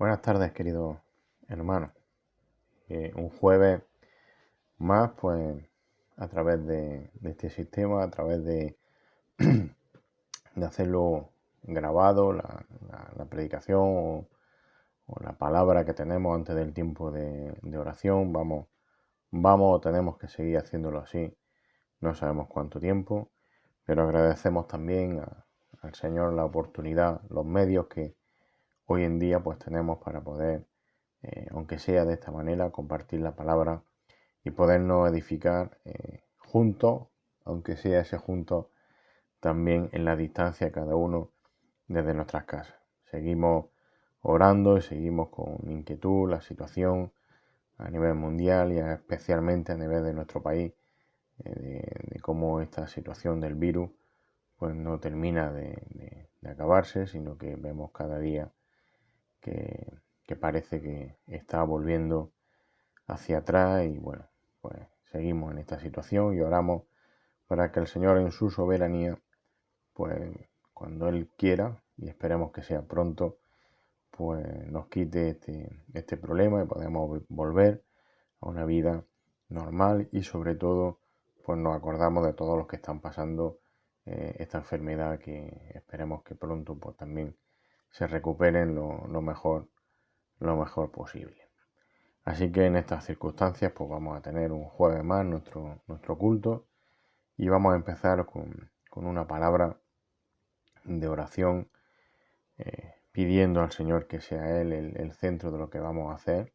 Buenas tardes, queridos hermanos. Un jueves más, pues, a través de este sistema, a través de hacerlo grabado, la predicación o la palabra que tenemos antes del tiempo de oración, vamos o tenemos que seguir haciéndolo así. No sabemos cuánto tiempo, pero agradecemos también al Señor la oportunidad, los medios que hoy en día pues tenemos para poder, aunque sea de esta manera, compartir la palabra y podernos edificar juntos, aunque sea ese juntos también en la distancia cada uno desde nuestras casas. Seguimos orando y seguimos con inquietud la situación a nivel mundial y especialmente a nivel de nuestro país, de cómo esta situación del virus pues no termina de acabarse, sino que vemos cada día que parece que está volviendo hacia atrás y bueno, pues seguimos en esta situación y oramos para que el Señor en su soberanía, pues cuando Él quiera, y esperemos que sea pronto, pues nos quite este problema y podamos volver a una vida normal y sobre todo pues nos acordamos de todos los que están pasando esta enfermedad, que esperemos que pronto pues también se recuperen lo mejor posible. Así que en estas circunstancias pues vamos a tener un jueves más nuestro culto y vamos a empezar con una palabra de oración, pidiendo al Señor que sea Él el centro de lo que vamos a hacer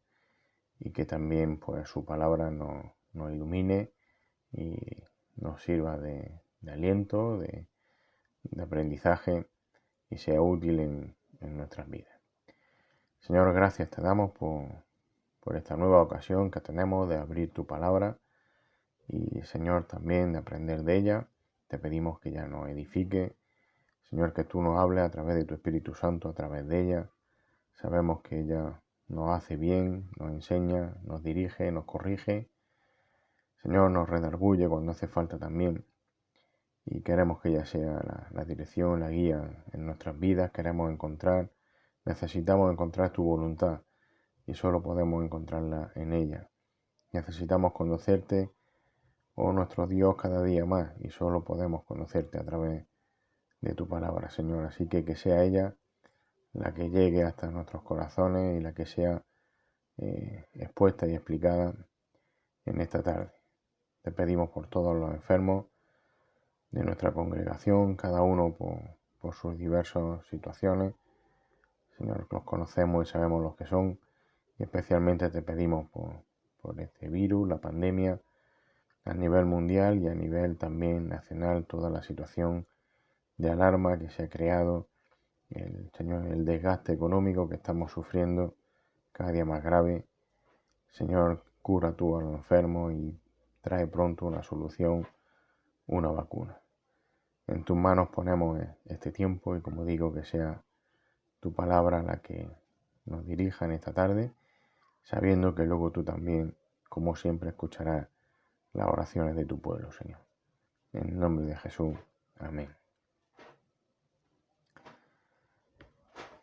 y que también pues su palabra nos ilumine y nos sirva de aliento, de aprendizaje y sea útil en nuestras vidas. Señor, gracias te damos por esta nueva ocasión que tenemos de abrir tu palabra y, Señor, también de aprender de ella. Te pedimos que ya nos edifique, Señor, que tú nos hables a través de tu Espíritu Santo, a través de ella. Sabemos que ella nos hace bien, nos enseña, nos dirige, nos corrige. Señor, nos redarguye cuando hace falta también. Y queremos que ella sea la dirección, la guía en nuestras vidas. Necesitamos encontrar tu voluntad y solo podemos encontrarla en ella. Necesitamos conocerte, oh nuestro Dios, cada día más y solo podemos conocerte a través de tu palabra, Señor. Así que sea ella la que llegue hasta nuestros corazones y la que sea expuesta y explicada en esta tarde. Te pedimos por todos los enfermos de nuestra congregación, cada uno por sus diversas situaciones. Señor, los conocemos y sabemos los que son, y especialmente te pedimos por este virus, la pandemia, a nivel mundial y a nivel también nacional, toda la situación de alarma que se ha creado, Señor, el desgaste económico que estamos sufriendo cada día más grave. Señor, cura tú a los enfermos y trae pronto una solución, una vacuna. En tus manos ponemos este tiempo y, como digo, que sea tu palabra la que nos dirija en esta tarde, sabiendo que luego tú también, como siempre, escucharás las oraciones de tu pueblo, Señor. En el nombre de Jesús. Amén.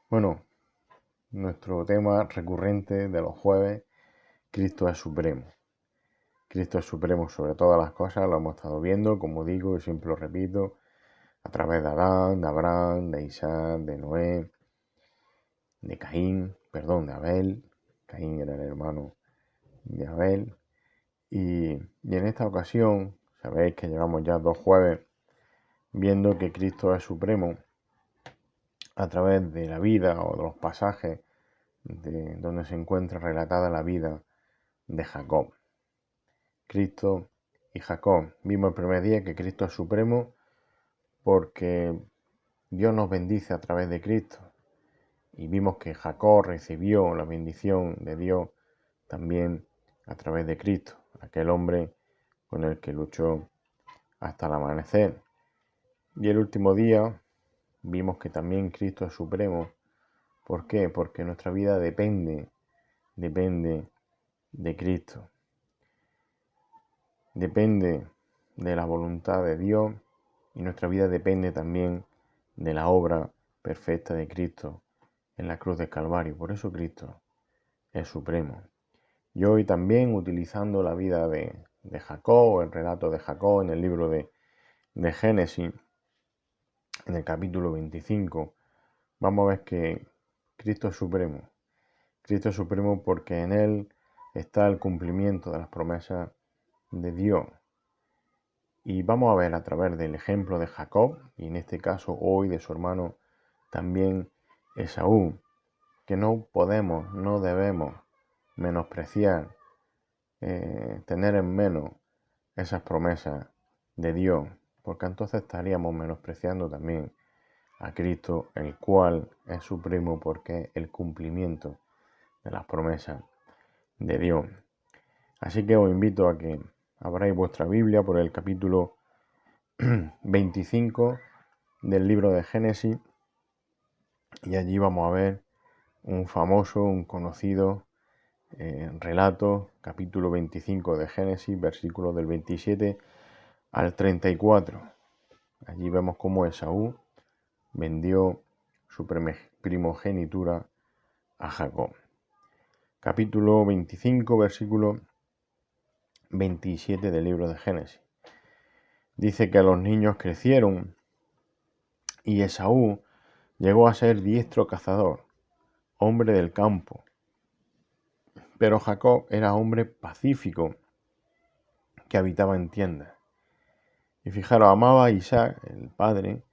Bueno, nuestro tema recurrente de los jueves, Cristo es supremo. Cristo es supremo sobre todas las cosas, lo hemos estado viendo, como digo y siempre lo repito, a través de Adán, de Abraham, de Isaac, de Noé, de Abel. Caín era el hermano de Abel. Y en esta ocasión, sabéis que llevamos ya 2 jueves viendo que Cristo es supremo a través de la vida o de los pasajes de donde se encuentra relatada la vida de Jacob. Cristo y Jacob. Vimos el primer día que Cristo es supremo porque Dios nos bendice a través de Cristo. Y vimos que Jacob recibió la bendición de Dios también a través de Cristo, aquel hombre con el que luchó hasta el amanecer. Y el último día vimos que también Cristo es supremo. ¿Por qué? Porque nuestra vida depende de Cristo. Depende de la voluntad de Dios y nuestra vida depende también de la obra perfecta de Cristo en la cruz del Calvario. Por eso Cristo es supremo. Y hoy también, utilizando la vida de Jacob, el relato de Jacob en el libro de Génesis, en el capítulo 25, vamos a ver que Cristo es supremo. Cristo es supremo porque en Él está el cumplimiento de las promesas de Dios. Y vamos a ver a través del ejemplo de Jacob, y en este caso hoy de su hermano también Esaú, que no podemos, no debemos menospreciar, tener en menos esas promesas de Dios, porque entonces estaríamos menospreciando también a Cristo, el cual es supremo porque es el cumplimiento de las promesas de Dios. Así que os invito a que abráis vuestra Biblia por el capítulo 25 del libro de Génesis, y allí vamos a ver un famoso, un conocido relato, capítulo 25 de Génesis, versículos del 27 al 34. Allí vemos cómo Esaú vendió su primogenitura a Jacob. Capítulo 25, versículo 27 del libro de Génesis. Dice que los niños crecieron y Esaú llegó a ser diestro cazador, hombre del campo. Pero Jacob era hombre pacífico que habitaba en tiendas. Y fijaros, amaba a Isaac, el padre,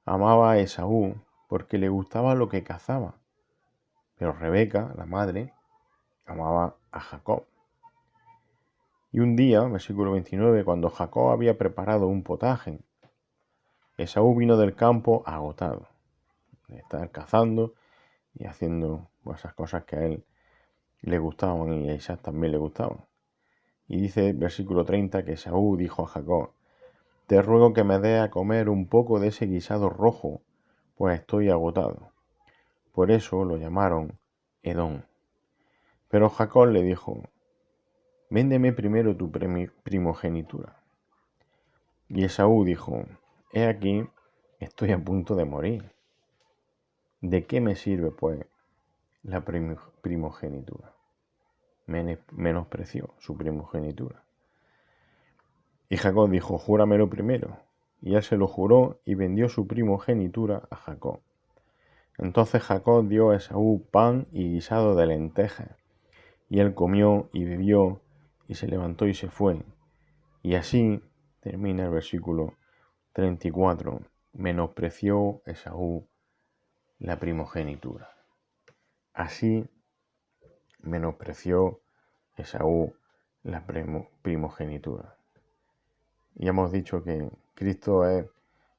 amaba a Esaú porque le gustaba lo que cazaba. Pero Rebeca, la madre, amaba a Jacob. Y un día, versículo 29, cuando Jacob había preparado un potaje, Esaú vino del campo agotado de estar cazando y haciendo esas cosas que a él le gustaban y a Isaac también le gustaban. Y dice, versículo 30, que Esaú dijo a Jacob: te ruego que me dé a comer un poco de ese guisado rojo, pues estoy agotado. Por eso lo llamaron Edom. Pero Jacob le dijo: véndeme primero tu primogenitura. Y Esaú dijo: he aquí, estoy a punto de morir. ¿De qué me sirve, pues, la primogenitura? Menospreció su primogenitura. Y Jacob dijo: júramelo primero. Y él se lo juró y vendió su primogenitura a Jacob. Entonces Jacob dio a Esaú pan y guisado de lentejas, y él comió y bebió, y se levantó y se fue. Y así termina el versículo 34. Menospreció Esaú la primogenitura. Así menospreció Esaú la primogenitura. Y hemos dicho que Cristo es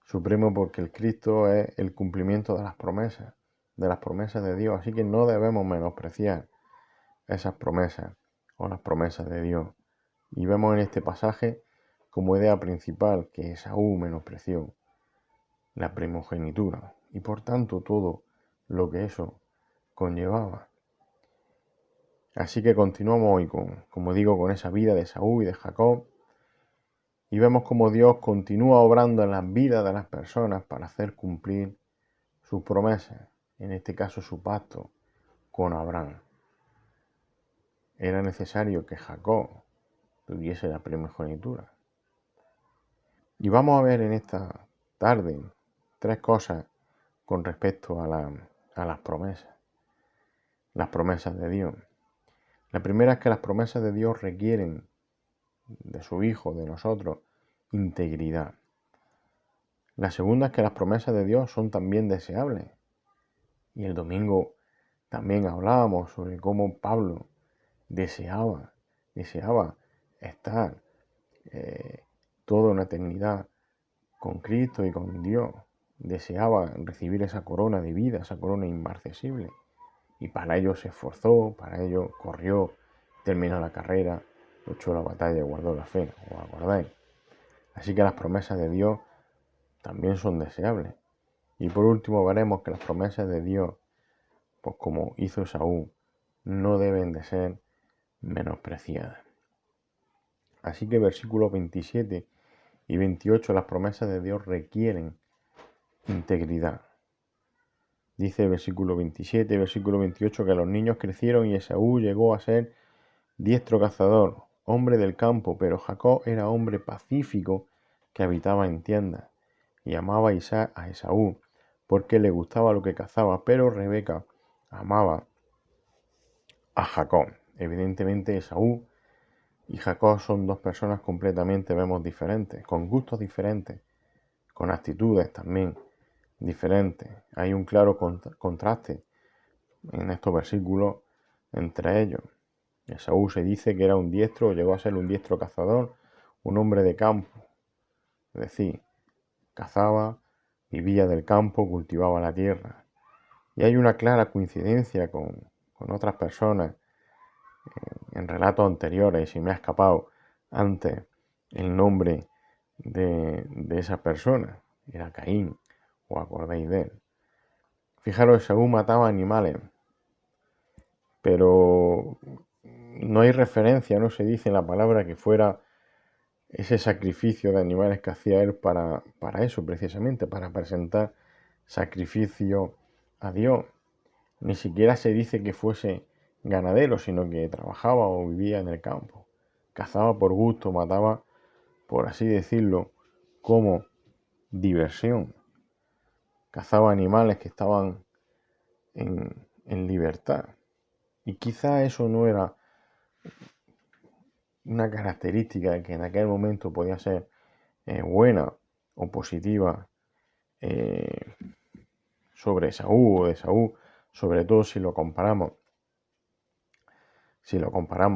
supremo porque el Cristo es el cumplimiento de las promesas de Dios. Así que no debemos menospreciar esas promesas o las promesas de Dios. Y vemos en este pasaje como idea principal que Esaú menospreció la primogenitura y por tanto todo lo que eso conllevaba. Así que continuamos hoy como digo, con esa vida de Esaú y de Jacob, y vemos cómo Dios continúa obrando en las vidas de las personas para hacer cumplir sus promesas, en este caso su pacto con Abraham. Era necesario que Jacob tuviese la primogenitura. Y vamos a ver en esta tarde tres cosas con respecto a las promesas de Dios. La primera es que las promesas de Dios requieren de su Hijo, de nosotros, integridad. La segunda es que las promesas de Dios son también deseables. Y el domingo también hablábamos sobre cómo Pablo deseaba estar toda una eternidad con Cristo y con Dios. Deseaba recibir esa corona de vida, esa corona inmarcesible. Y para ello se esforzó, para ello corrió, terminó la carrera, luchó la batalla y guardó la fe, ¿os acordáis? Así que las promesas de Dios también son deseables. Y por último veremos que las promesas de Dios, pues como hizo Esaú, no deben de ser menospreciadas. Así que versículos 27 y 28, las promesas de Dios requieren integridad. Dice el versículo 27 y versículo 28 que los niños crecieron y Esaú llegó a ser diestro cazador, hombre del campo, pero Jacob era hombre pacífico que habitaba en tiendas y amaba a Esaú porque le gustaba lo que cazaba, pero Rebeca amaba a Jacob. Evidentemente Esaú y Jacob son dos personas completamente, vemos, diferentes, con gustos diferentes, con actitudes también diferentes. Hay un claro contraste en estos versículos entre ellos. Esaú se dice que era un diestro, llegó a ser un diestro cazador, un hombre de campo. Es decir, cazaba, vivía del campo, cultivaba la tierra. Y hay una clara coincidencia con otras personas en relatos anteriores, y me ha escapado antes el nombre de esa persona, era Caín, o acordáis de él. Fijaros, Esaú mataba animales, pero no hay referencia, no se dice en la palabra que fuera ese sacrificio de animales que hacía él para eso precisamente, para presentar sacrificio a Dios. Ni siquiera se dice que fuese ganadero, sino que trabajaba o vivía en el campo. Cazaba por gusto, mataba, por así decirlo, como diversión. Cazaba animales que estaban en libertad. Y quizá eso no era una característica que en aquel momento podía ser buena o positiva sobre Esaú o de Esaú, sobre todo si lo comparamos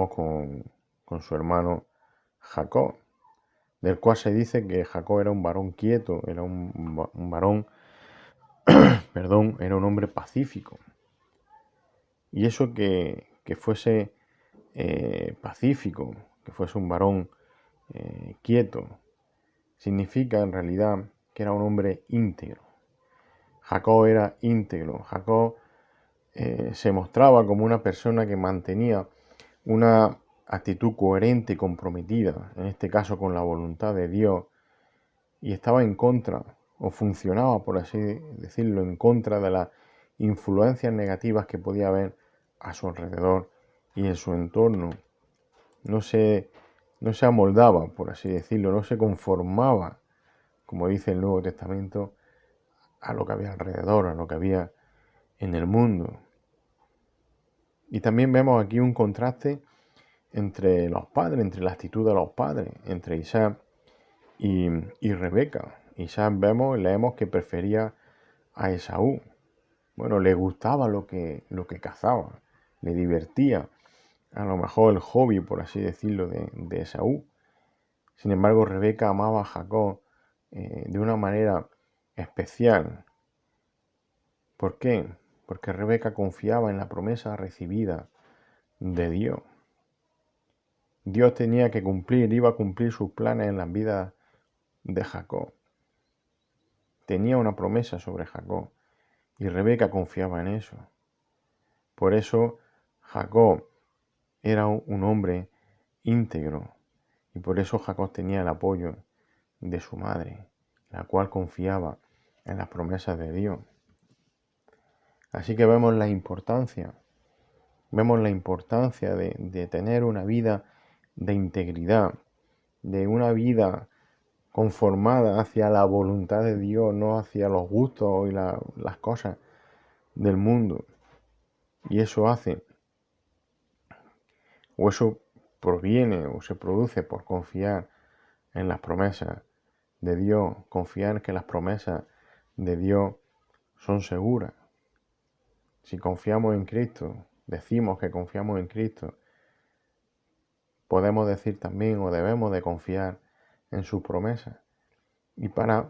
con su hermano Jacob, del cual se dice que Jacob era un varón quieto, era un varón, perdón, era un hombre pacífico. Y eso que fuese pacífico, que fuese un varón quieto, significa en realidad que era un hombre íntegro. Jacob era íntegro. Jacob se mostraba como una persona que mantenía una actitud coherente y comprometida, en este caso con la voluntad de Dios, y estaba en contra, o funcionaba, por así decirlo, en contra de las influencias negativas que podía haber a su alrededor y en su entorno. No se amoldaba, por así decirlo, no se conformaba, como dice el Nuevo Testamento, a lo que había alrededor, a lo que había en el mundo. Y también vemos aquí un contraste entre los padres, entre la actitud de los padres, entre Isaac y Rebeca. Isaac leemos que prefería a Esaú. Bueno, le gustaba lo que cazaba, le divertía, a lo mejor el hobby, por así decirlo, de Esaú. Sin embargo, Rebeca amaba a Jacob de una manera especial. ¿Por qué? Porque Rebeca confiaba en la promesa recibida de Dios. Dios tenía que cumplir, iba a cumplir sus planes en la vida de Jacob. Tenía una promesa sobre Jacob y Rebeca confiaba en eso. Por eso Jacob era un hombre íntegro y por eso Jacob tenía el apoyo de su madre, la cual confiaba en las promesas de Dios. Así que vemos la importancia de tener una vida de integridad, de una vida conformada hacia la voluntad de Dios, no hacia los gustos y las cosas del mundo. Y eso hace, o eso proviene o se produce por confiar en las promesas de Dios, confiar que las promesas de Dios son seguras. Si confiamos en Cristo, decimos que confiamos en Cristo, podemos decir también o debemos de confiar en sus promesas. Y para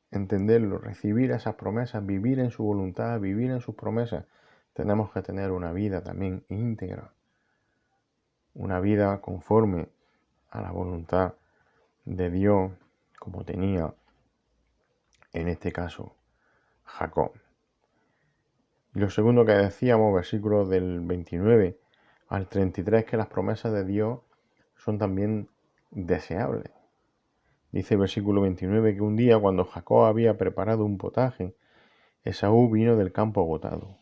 entenderlo, recibir esas promesas, vivir en su voluntad, vivir en sus promesas, tenemos que tener una vida también íntegra, una vida conforme a la voluntad de Dios, como tenía en este caso Jacob. Y lo segundo que decíamos, versículos del 29 al 33, que las promesas de Dios son también deseables. Dice el versículo 29 que un día, cuando Jacob había preparado un potaje Esaú vino del campo agotado.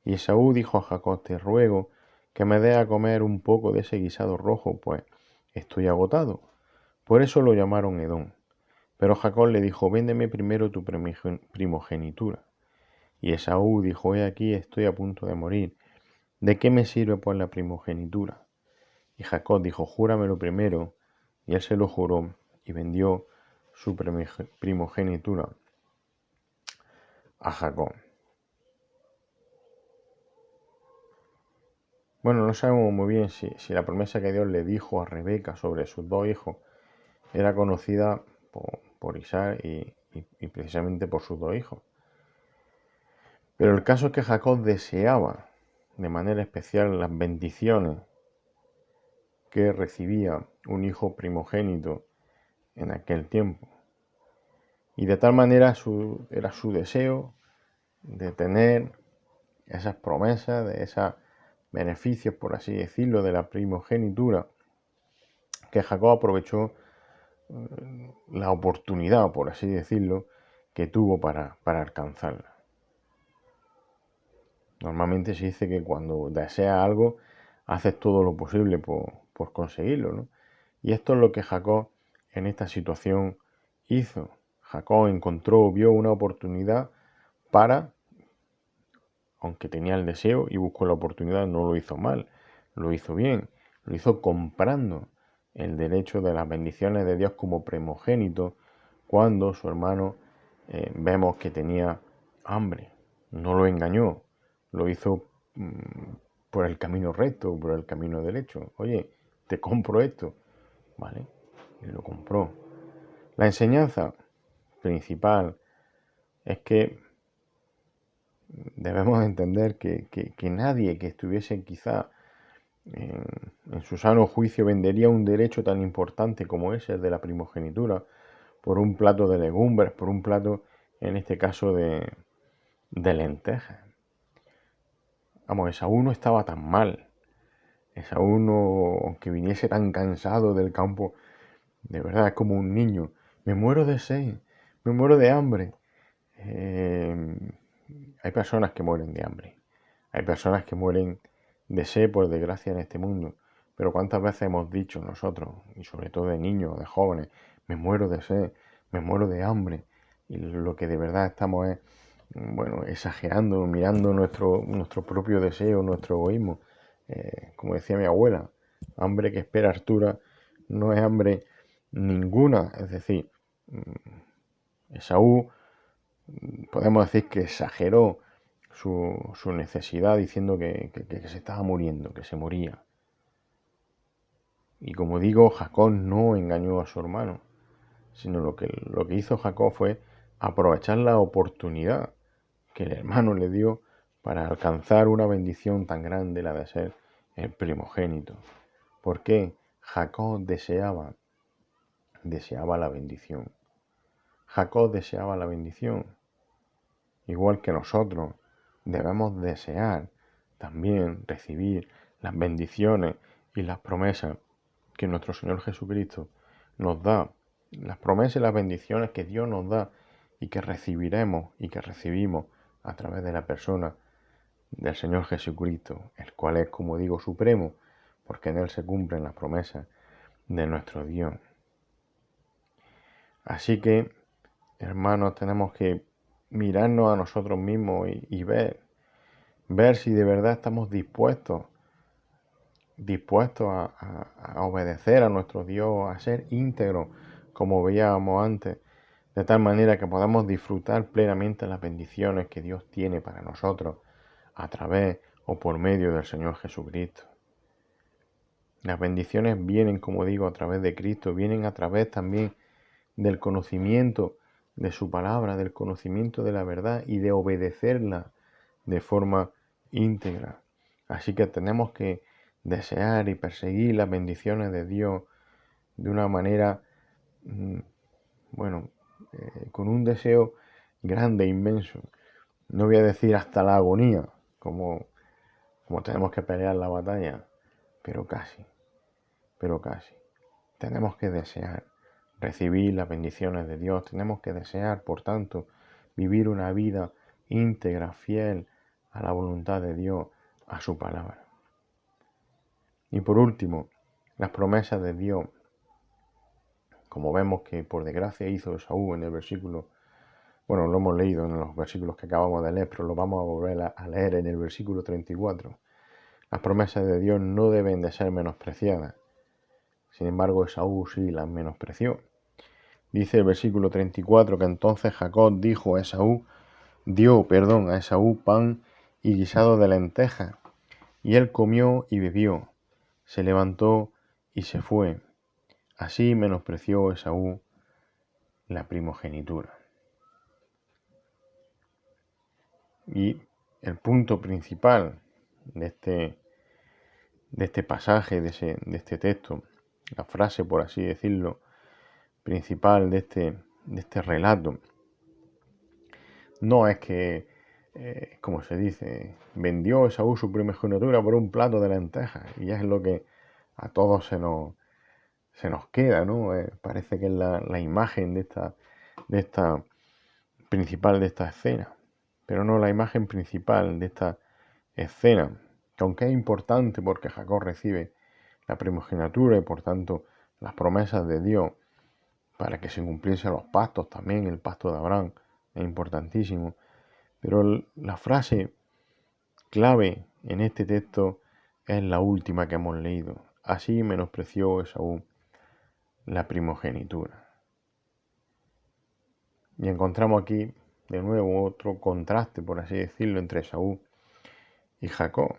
Y Esaú dijo a Jacob: te ruego que me dé a comer un poco de ese guisado rojo, pues estoy agotado. Por eso lo llamaron Edom. Pero Jacob le dijo: véndeme primero tu primogenitura. Y Esaú dijo: he aquí, estoy a punto de morir. ¿De qué me sirve pues la primogenitura? Y Jacob dijo: júramelo primero. Y él se lo juró y vendió su primogenitura a Jacob. Bueno, no sabemos muy bien si la promesa que Dios le dijo a Rebeca sobre sus dos hijos era conocida por Isaac y precisamente por sus dos hijos. Pero el caso es que Jacob deseaba de manera especial las bendiciones que recibía un hijo primogénito en aquel tiempo. Y de tal manera era su deseo de tener esas promesas, de esos beneficios, por así decirlo, de la primogenitura, que Jacob aprovechó la oportunidad, por así decirlo, que tuvo para alcanzarla. Normalmente se dice que cuando deseas algo, haces todo lo posible por conseguirlo, ¿no? Y esto es lo que Jacob en esta situación hizo. Jacob vio una oportunidad para, aunque tenía el deseo y buscó la oportunidad, no lo hizo mal, lo hizo bien, lo hizo comprando el derecho de las bendiciones de Dios como primogénito cuando su hermano vemos que tenía hambre. No lo engañó, lo hizo por el camino recto, por el camino derecho. Oye, te compro esto, ¿vale? Y lo compró. La enseñanza principal es que debemos entender que nadie que estuviese quizá en su sano juicio vendería un derecho tan importante como ese, el de la primogenitura, por un plato de legumbres, por un plato, en este caso, de lentejas. Vamos, Esaú no estaba tan mal. Esaú no, aunque viniese tan cansado del campo, de verdad es como un niño. Me muero de sed, me muero de hambre. Hay personas que mueren de hambre. Hay personas que mueren de sed, por desgracia, en este mundo. Pero ¿cuántas veces hemos dicho nosotros, y sobre todo de niños, de jóvenes, me muero de sed, me muero de hambre? Y lo que de verdad estamos es, bueno, exagerando, mirando nuestro propio deseo, nuestro egoísmo. Como decía mi abuela, hambre que espera Artura no es hambre ninguna. Es decir, Esaú, podemos decir que exageró su necesidad diciendo que se estaba muriendo, que se moría. Y como digo, Jacob no engañó a su hermano, sino lo que hizo Jacob fue aprovechar la oportunidad que el hermano le dio para alcanzar una bendición tan grande, la de ser el primogénito. ¿Por qué? Jacob deseaba la bendición. Jacob deseaba la bendición. Igual que nosotros debemos desear también recibir las bendiciones y las promesas que nuestro Señor Jesucristo nos da, las promesas y las bendiciones que Dios nos da y que recibiremos y que recibimos a través de la persona del Señor Jesucristo, el cual es, como digo, supremo, porque en Él se cumplen las promesas de nuestro Dios. Así que, hermanos, tenemos que mirarnos a nosotros mismos y ver si de verdad estamos dispuestos a obedecer a nuestro Dios, a ser íntegros, como veíamos antes, de tal manera que podamos disfrutar plenamente las bendiciones que Dios tiene para nosotros a través o por medio del Señor Jesucristo. Las bendiciones vienen, como digo, a través de Cristo, vienen a través también del conocimiento de su palabra, del conocimiento de la verdad y de obedecerla de forma íntegra. Así que tenemos que desear y perseguir las bendiciones de Dios de una manera, bueno, con un deseo grande, inmenso. No voy a decir hasta la agonía, como tenemos que pelear la batalla, pero casi. Tenemos que desear recibir las bendiciones de Dios, tenemos que desear, por tanto, vivir una vida íntegra, fiel a la voluntad de Dios, a su palabra. Y por último, las promesas de Dios, como vemos que por desgracia hizo Esaú en el versículo, bueno, lo hemos leído en los versículos que acabamos de leer, pero lo vamos a volver a leer en el versículo 34. Las promesas de Dios no deben de ser menospreciadas. Sin embargo, Esaú sí las menospreció. Dice el versículo 34 que entonces Jacob dio a Esaú pan y guisado de lentejas, y él comió y bebió, se levantó y se fue. Así menospreció Esaú la primogenitura. Y el punto principal de este pasaje, de este texto, la frase, por así decirlo, principal de este relato, no es que, como se dice, vendió Esaú su primogenitura por un plato de lentejas, y es lo que a todos se nos queda, ¿no? Parece que es la imagen de esta principal de esta escena, pero no la imagen principal de esta escena, que aunque es importante porque Jacob recibe la primogenitura y por tanto las promesas de Dios para que se cumpliesen los pactos, también el pacto de Abraham es importantísimo, pero la frase clave en este texto es la última que hemos leído. Así menospreció Esaú la primogenitura. Y encontramos aquí de nuevo otro contraste, por así decirlo, entre Esaú y Jacob.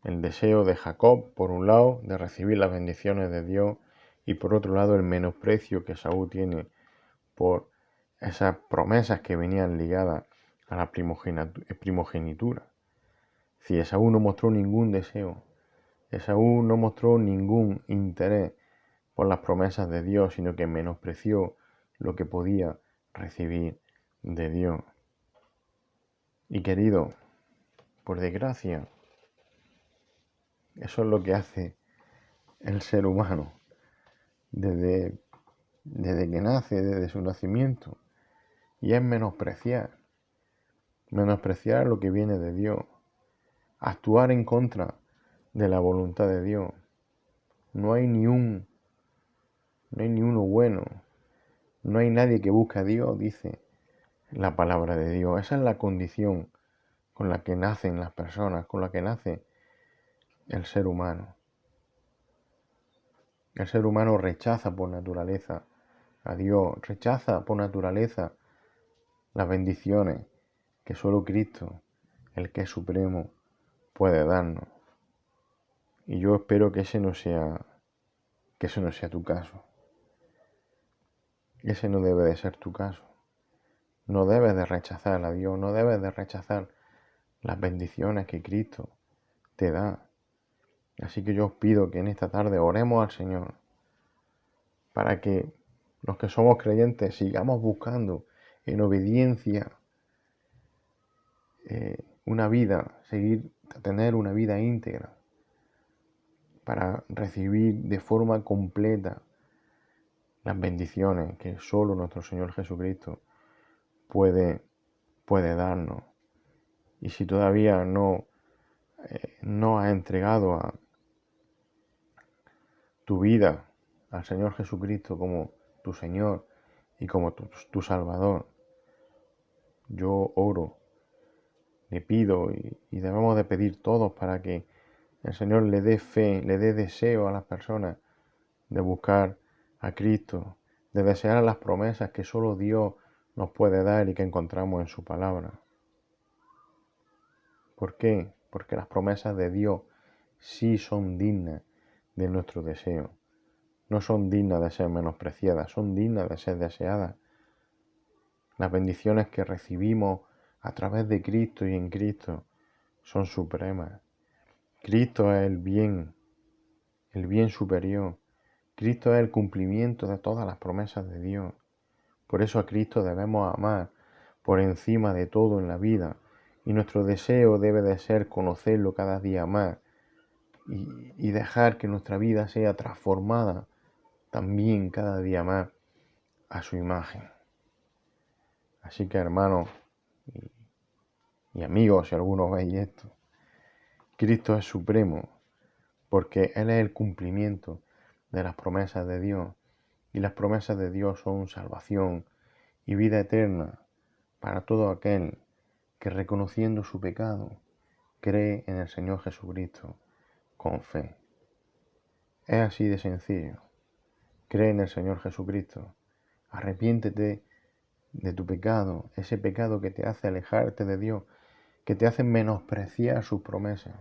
El deseo de Jacob, por un lado, de recibir las bendiciones de Dios, y por otro lado el menosprecio que Esaú tiene por esas promesas que venían ligadas a la primogenitura. Si Esaú no mostró ningún deseo, Esaú no mostró ningún interés por las promesas de Dios, sino que menospreció lo que podía recibir de Dios. Y querido, por desgracia, eso es lo que hace el ser humano desde que nace, desde su nacimiento, y es menospreciar lo que viene de Dios, actuar en contra de la voluntad de Dios. No hay ni uno bueno, no hay nadie que busque a Dios, dice la palabra de Dios. Esa es la condición con la que nacen las personas, con la que nace el ser humano. El ser humano rechaza por naturaleza a Dios, rechaza por naturaleza las bendiciones que solo Cristo, el que es supremo, puede darnos. Y yo espero que ese no sea tu caso. Ese no debe de ser tu caso. No debes de rechazar a Dios, no debes de rechazar las bendiciones que Cristo te da. Así que yo os pido que en esta tarde oremos al Señor para que los que somos creyentes sigamos buscando en obediencia tener una vida íntegra para recibir de forma completa las bendiciones que solo nuestro Señor Jesucristo puede darnos. Y si todavía no has entregado a tu vida al Señor Jesucristo como tu Señor y como tu Salvador, yo oro, le pido y debemos de pedir todos para que el Señor le dé fe, le dé deseo a las personas de buscar a Cristo, de desear las promesas que solo Dios nos puede dar y que encontramos en su palabra. ¿Por qué? Porque las promesas de Dios sí son dignas de nuestro deseo. No son dignas de ser menospreciadas, son dignas de ser deseadas. Las bendiciones que recibimos a través de Cristo y en Cristo son supremas. Cristo es el bien superior. Cristo es el cumplimiento de todas las promesas de Dios. Por eso a Cristo debemos amar por encima de todo en la vida. Y nuestro deseo debe de ser conocerlo cada día más y dejar que nuestra vida sea transformada también cada día más a su imagen. Así que hermanos, y amigos, si algunos veis esto, Cristo es supremo, porque Él es el cumplimiento de las promesas de Dios, y las promesas de Dios son salvación y vida eterna para todo aquel que, reconociendo su pecado, cree en el Señor Jesucristo con fe. Es así de sencillo. Cree en el Señor Jesucristo. Arrepiéntete de tu pecado, ese pecado que te hace alejarte de Dios, que te hace menospreciar sus promesas.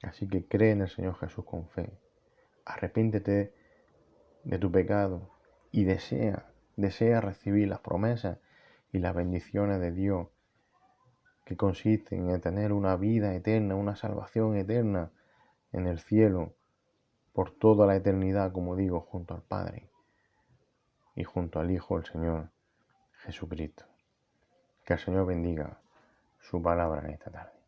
Así que cree en el Señor Jesús con fe. Arrepiéntete de tu pecado y desea recibir las promesas y las bendiciones de Dios, que consisten en tener una vida eterna, una salvación eterna en el cielo por toda la eternidad, como digo, junto al Padre y junto al Hijo, el Señor Jesucristo. Que el Señor bendiga su palabra en esta tarde.